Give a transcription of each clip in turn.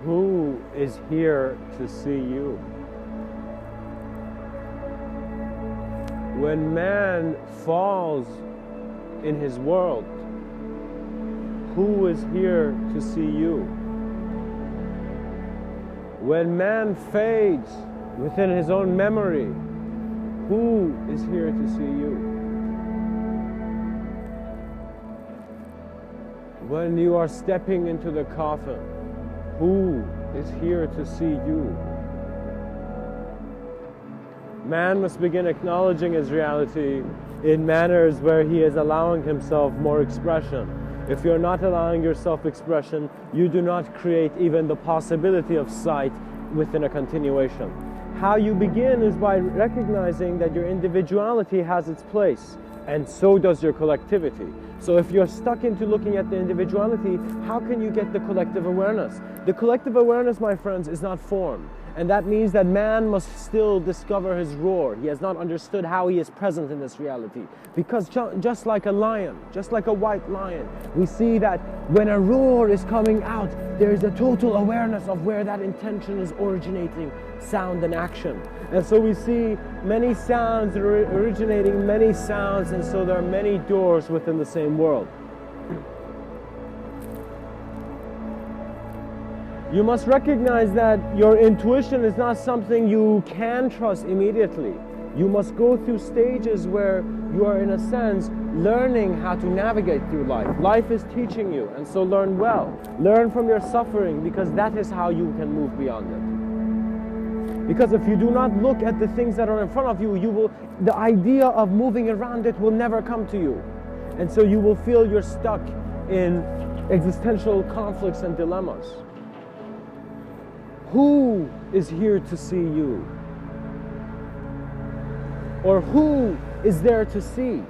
Who is here to see you? When man falls in his world, who is here to see you? When man fades within his own memory, who is here to see you? When you are stepping into the coffin, who is here to see you? Man must begin acknowledging his reality in manners where he is allowing himself more expression. If you're not allowing yourself expression, you do not create even the possibility of sight within a continuation. How you begin is by recognizing that your individuality has its place, and so does your collectivity. So if you're stuck into looking at the individuality, how can you get the collective awareness? The collective awareness, my friends, is not form. And that means that man must still discover his roar. He has not understood how he is present in this reality. Because just like a lion, just like a white lion, we see that when a roar is coming out, there is a total awareness of where that intention is originating, sound and action. And so we see many sounds originating many sounds, and so there are many doors within the same world. You must recognize that your intuition is not something you can trust immediately. You must go through stages where you are, in a sense, learning how to navigate through life. Life is teaching you, and so learn well. Learn from your suffering, because that is how you can move beyond it. Because if you do not look at the things that are in front of you, the idea of moving around it will never come to you. And so you will feel you're stuck in existential conflicts and dilemmas. Who is here to see you? Or who is there to see?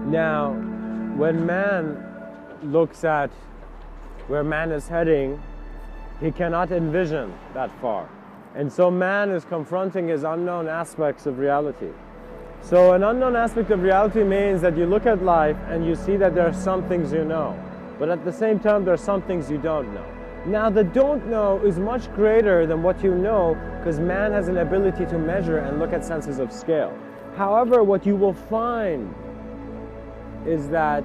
Now, when man looks at where man is heading, he cannot envision that far. And so man is confronting his unknown aspects of reality. So an unknown aspect of reality means that you look at life and you see that there are some things you know, but at the same time there are some things you don't know. Now the don't know is much greater than what you know, because man has an ability to measure and look at senses of scale. However, what you will find is that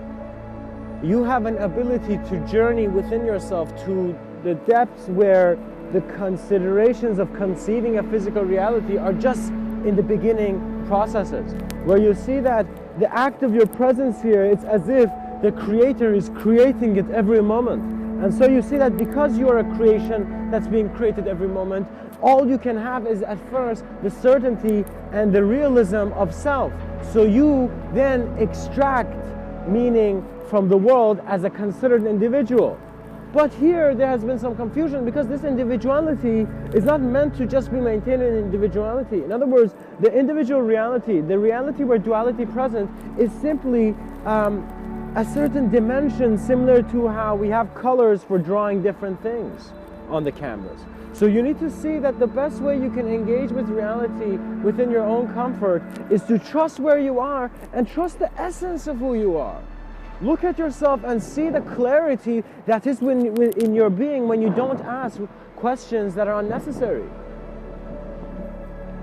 you have an ability to journey within yourself to the depths where the considerations of conceiving a physical reality are just in the beginning processes, where you see that the act of your presence here, it's as if the creator is creating it every moment. And so you see that because you are a creation that's being created every moment, all you can have is at first the certainty and the realism of self. So you then extract meaning from the world as a considered individual. But here there has been some confusion, because this individuality is not meant to just be maintained in individuality. In other words, the individual reality, the reality where duality present, is simply a certain dimension similar to how we have colors for drawing different things on the canvas. So you need to see that the best way you can engage with reality within your own comfort is to trust where you are and trust the essence of who you are. Look at yourself and see the clarity that is in your being when you don't ask questions that are unnecessary.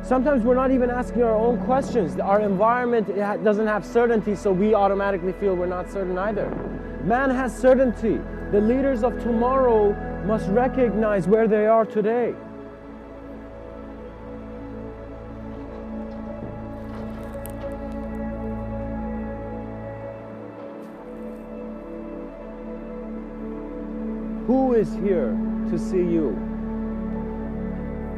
Sometimes we're not even asking our own questions. Our environment doesn't have certainty, so we automatically feel we're not certain either. Man has certainty. The leaders of tomorrow must recognize where they are today. Who is here to see you?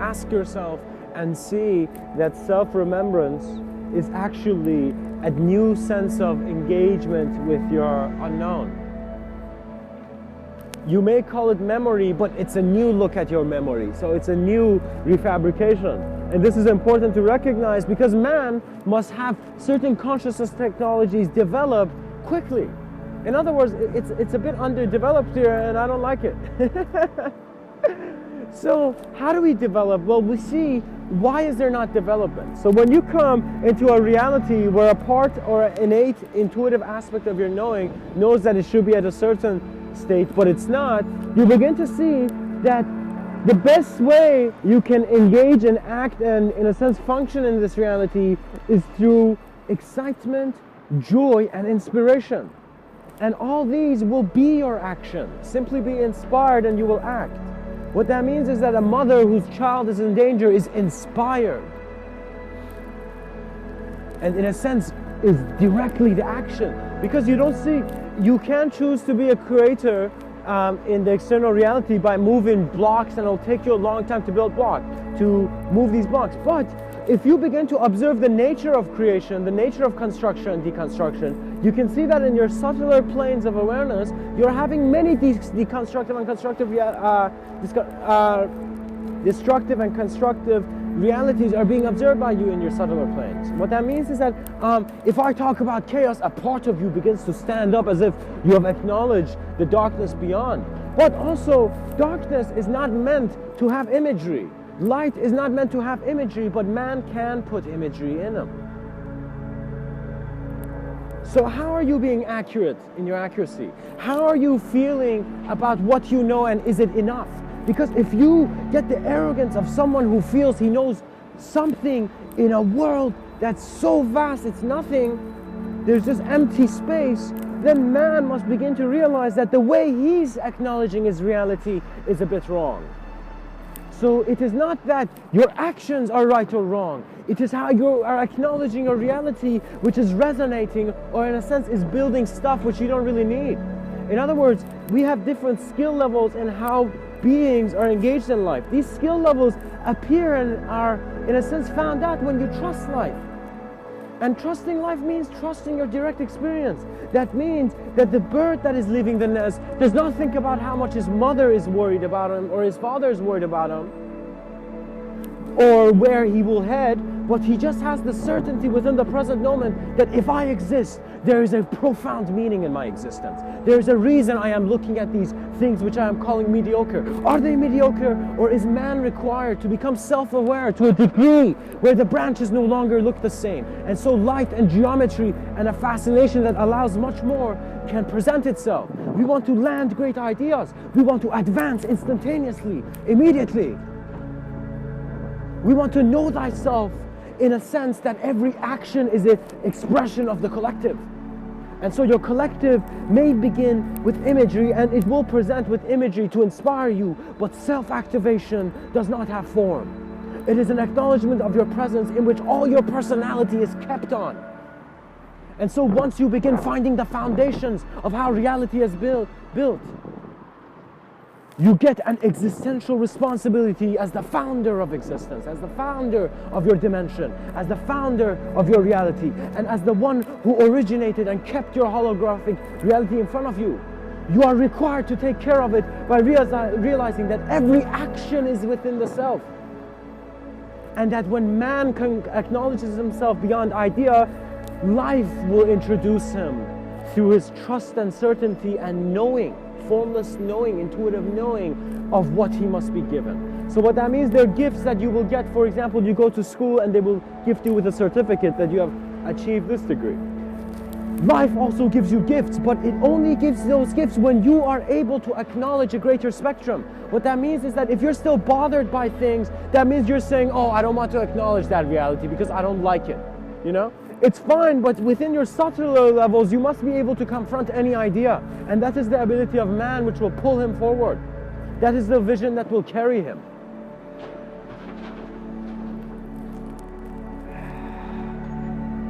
Ask yourself and see that self-remembrance is actually a new sense of engagement with your unknown. You may call it memory, but it's a new look at your memory. So it's a new refabrication. And this is important to recognize, because man must have certain consciousness technologies developed quickly. In other words, it's a bit underdeveloped here, and I don't like it. So how do we develop? Well, we see, why is there not development? So when you come into a reality where a part or an innate intuitive aspect of your knowing knows that it should be at a certain state, but it's not, you begin to see that the best way you can engage and act and, in a sense, function in this reality is through excitement, joy, and inspiration. And all these will be your action. Simply be inspired and you will act. What that means is that a mother whose child is in danger is inspired. And in a sense, is directly the action. Because you don't see, you can't choose to be a creator in the external reality by moving blocks, and it'll take you a long time to build blocks, to move these blocks. But if you begin to observe the nature of creation, the nature of construction and deconstruction, you can see that in your subtler planes of awareness, you're having many destructive and constructive realities are being observed by you in your subtler planes. What that means is that if I talk about chaos, a part of you begins to stand up as if you have acknowledged the darkness beyond. But also, darkness is not meant to have imagery. Light is not meant to have imagery, but man can put imagery in them. So how are you being accurate in your accuracy? How are you feeling about what you know, and is it enough? Because if you get the arrogance of someone who feels he knows something in a world that's so vast it's nothing, there's just empty space, then man must begin to realize that the way he's acknowledging his reality is a bit wrong. So it is not that your actions are right or wrong. It is how you are acknowledging a reality which is resonating, or in a sense is building stuff which you don't really need. In other words, we have different skill levels in how beings are engaged in life. These skill levels appear and are, in a sense, found out when you trust life. And trusting life means trusting your direct experience. That means that the bird that is leaving the nest does not think about how much his mother is worried about him or his father is worried about him or where he will head, but he just has the certainty within the present moment that if I exist, there is a profound meaning in my existence. There is a reason I am looking at these things which I am calling mediocre. Are they mediocre, or is man required to become self-aware to a degree where the branches no longer look the same? And so light and geometry and a fascination that allows much more can present itself. We want to land great ideas. We want to advance instantaneously, immediately. We want to know thyself in a sense that every action is an expression of the collective. And so your collective may begin with imagery, and it will present with imagery to inspire you, but self-activation does not have form. It is an acknowledgement of your presence in which all your personality is kept on. And so once you begin finding the foundations of how reality is built, you get an existential responsibility as the founder of existence, as the founder of your dimension, as the founder of your reality, and as the one who originated and kept your holographic reality in front of you. You are required to take care of it by realizing that every action is within the self. And that when man acknowledges himself beyond idea, life will introduce him through his trust and certainty and knowing, formless knowing, intuitive knowing of what he must be given. So what that means, there are gifts that you will get. For example, you go to school and they will gift you with a certificate that you have achieved this degree. Life also gives you gifts, but it only gives those gifts when you are able to acknowledge a greater spectrum. What that means is that if you're still bothered by things, that means you're saying, oh, I don't want to acknowledge that reality because I don't like it, you know? It's fine, but within your subtler levels, you must be able to confront any idea. And that is the ability of man which will pull him forward. That is the vision that will carry him.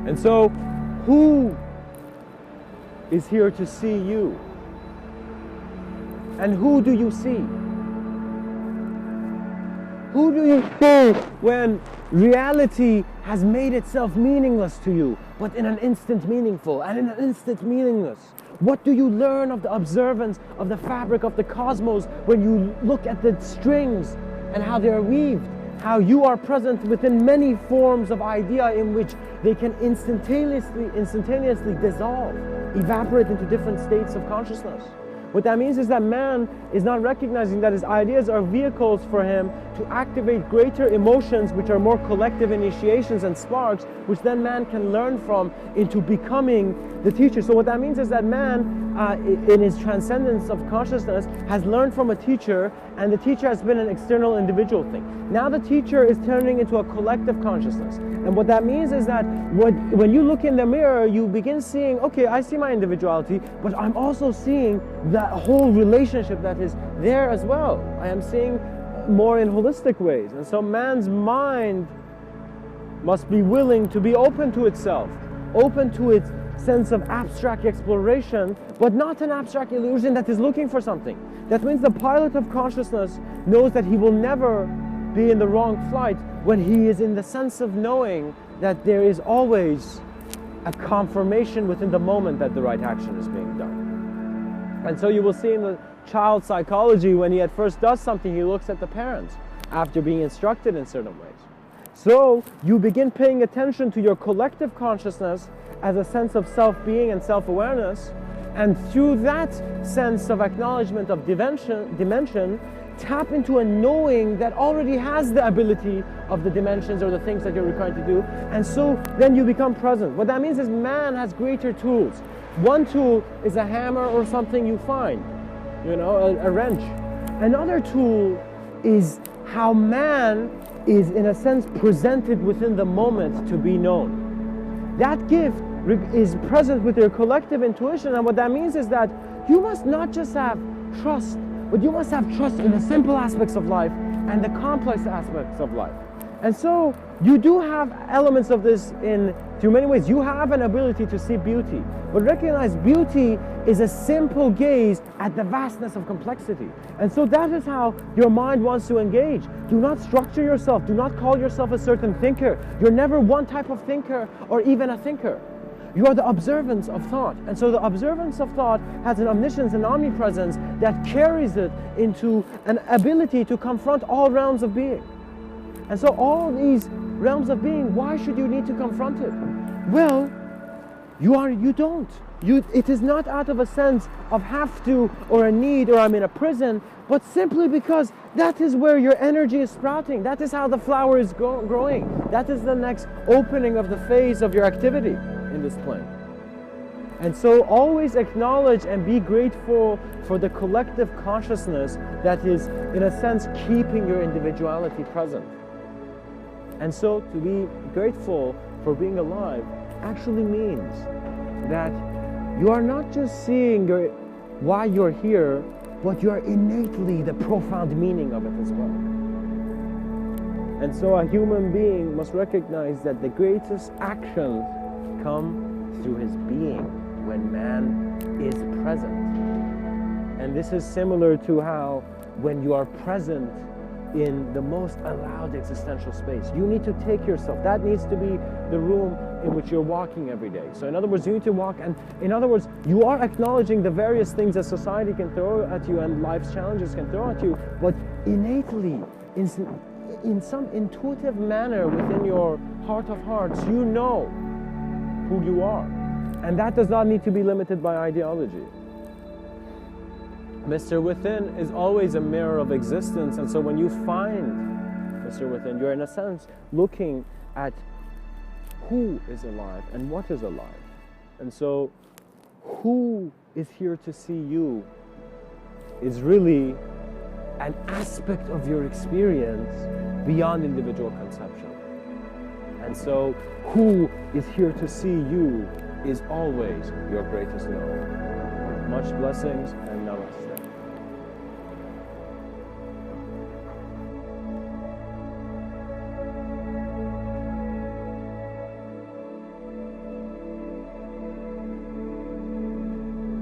And so, who is here to see you? And who do you see? Who do you see when reality has made itself meaningless to you, but in an instant meaningful, and in an instant meaningless? What do you learn of the observance of the fabric of the cosmos when you look at the strings and how they are weaved? How you are present within many forms of idea in which they can instantaneously dissolve, evaporate into different states of consciousness. What that means is that man is not recognizing that his ideas are vehicles for him to activate greater emotions, which are more collective initiations and sparks, which then man can learn from into becoming the teacher. So what that means is that man, in his transcendence of consciousness, has learned from a teacher, and the teacher has been an external individual thing. Now the teacher is turning into a collective consciousness. And what that means is that when you look in the mirror, you begin seeing, okay, I see my individuality, but I'm also seeing that whole relationship that is there as well. I am seeing more in holistic ways. And so man's mind must be willing to be open to itself, open to its sense of abstract exploration, but not an abstract illusion that is looking for something. That means the pilot of consciousness knows that he will never be in the wrong flight when he is in the sense of knowing that there is always a confirmation within the moment that the right action is being done. And so you will see in the child psychology, when he at first does something, he looks at the parents after being instructed in certain ways. So you begin paying attention to your collective consciousness as a sense of self-being and self-awareness, and through that sense of acknowledgement of dimension, tap into a knowing that already has the ability of the dimensions or the things that you're required to do, and so then you become present. What that means is man has greater tools. One tool is a hammer or something you find, you know, a wrench. Another tool is how man is, in a sense, presented within the moment to be known. That gift is present with your collective intuition, and what that means is that you must not just have trust, but you must have trust in the simple aspects of life and the complex aspects of life. And so you do have elements of this through many ways. You have an ability to see beauty, but recognize beauty is a simple gaze at the vastness of complexity. And so that is how your mind wants to engage. Do not structure yourself. Do not call yourself a certain thinker. You're never one type of thinker or even a thinker. You are the observance of thought. And so the observance of thought has an omniscience and omnipresence that carries it into an ability to confront all realms of being. And so all these realms of being, why should you need to confront it? Well, you don't. It is not out of a sense of have to or a need or I'm in a prison, but simply because that is where your energy is sprouting. That is how the flower is growing. That is the next opening of the phase of your activity in this plane. And so always acknowledge and be grateful for the collective consciousness that is, in a sense, keeping your individuality present. And so to be grateful for being alive actually means that you are not just seeing why you're here, but you are innately the profound meaning of it as well. And so a human being must recognize that the greatest actions come through his being when man is present. And this is similar to how when you are present in the most allowed existential space, you need to take yourself. That needs to be the room in which you're walking every day. So in other words, you need to walk, and in other words, you are acknowledging the various things that society can throw at you and life's challenges can throw at you, but innately, in some intuitive manner within your heart of hearts, you know who you are. And that does not need to be limited by ideology. Mr. Within is always a mirror of existence, and so when you find Mr. Within, you're in a sense looking at who is alive and what is alive. And so who is here to see you is really an aspect of your experience beyond individual conception. And so who is here to see you is always your greatest knower. Much blessings and